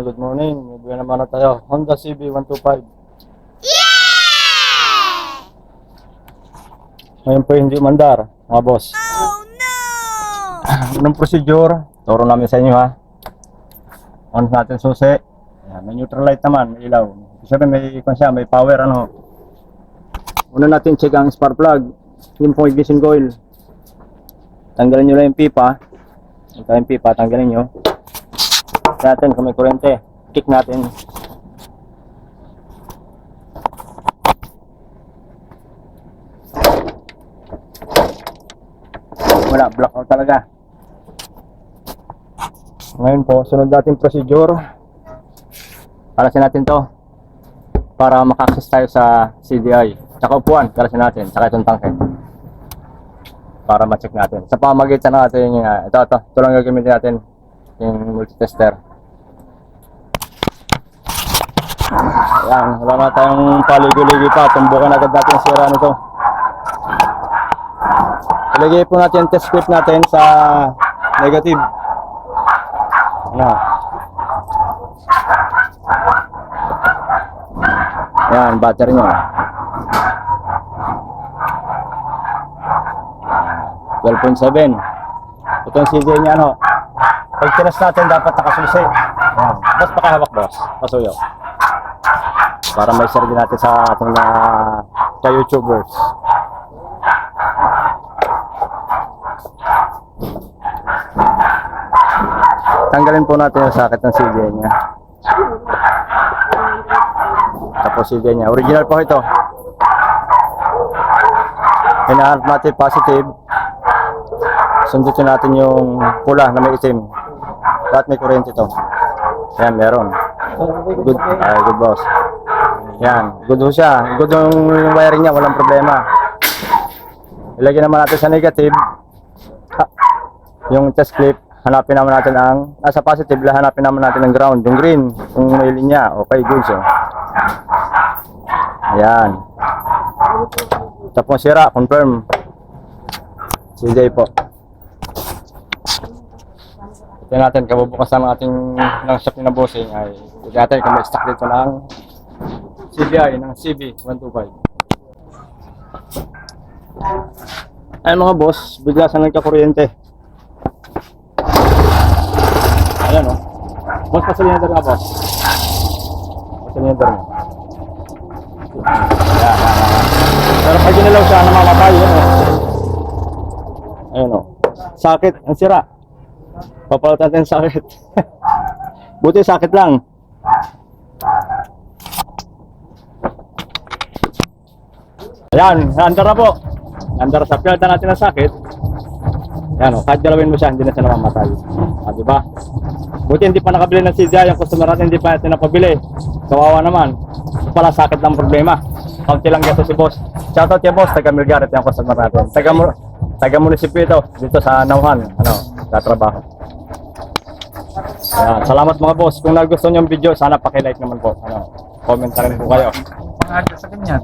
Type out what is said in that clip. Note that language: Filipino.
good morning. May naman na tayo. Honda CB125. Ngayon po hindi mandar, mga boss. Oh no! Anong procedure? Turo namin sa inyo ha. On natin susi. Ayan, may neutral light naman, may ilaw. Siyempre may power ano. Una natin check ang spark plug. Yung point ignition coil. Tanggalin nyo lang yung pipa. Ito yung pipa, tanggalin nyo. Natin kung may kuryente, kick natin. Wala, blackout talaga. Ngayon po, sunod natin procedure. Kalasin natin to para maka-access tayo sa CDI. Tsaka upuan, kalasin natin, tsaka itong tangke para ma-check natin. Sa pamagitan natin yung ito lang gagamitin natin, yung multitester. Ayan, wala na tayong paligoy-ligoy pa. Tumbukan agad natin yung sira nito. Ilagay po natin yung test script natin sa negative. Ano? Ayan, battery nyo. 12.7. Ito yung CJ niya, ano? Pag tinas natin, dapat nakasusi. Ayan. Boss, pakihawak, boss. Pasuyo. Para may share din natin sa ating mga ka-YouTubers. Tanggalin po natin yung socket ng CJ niya. Tapos CJ niya. Original po ito. Hinahanap natin positive. Sundutin natin yung pula na may itim. Lahat may kuryente ito. Ayan, meron. Good, good boss. Yan, good ho siya. Good yung wiring niya, walang problema. Ilagay naman natin sa negative. Yung test clip, hanapin naman natin ang nasa positive, hanapin naman natin ang ground, yung green, yung may linya. Okay, good so. Ayan. Tapos sira, confirm. CJ po. Ito natin, kabubukasan ng ating ng shop na bossing ay natin kung may stock dito ng CBI ng CB125. Ay mga boss, bigla sa nagka-kuryente. Ayan o. Boss, pasalinator nga boss. Pasalinator nga. Ayan. Pero pag ginalaw siya, namamatay yun o. Ayan o. Sakit, ang sira. Papalit natin sakit. Buti sakit lang. Ayan, andar na po. Andar sa pilda natin ang sakit. Ayan o, kahit galawin mo siya, hindi na siya namamatay. Diba? Buti hindi pa nakabili ng CDI, yung customer natin hindi pa natin napabili. Kawawa naman. Ito pala sakit lang problema. Kaunti lang gato si boss. Shoutout kay boss, taga Milgaret yung customer natin. Taga munisipyo ito, dito sa Nauhan, tatrabaho. Ayan, salamat mga boss. Kung nagustuhan yung video, sana paki-like naman po. Comment na rin po kayo. Mga sa ganyan.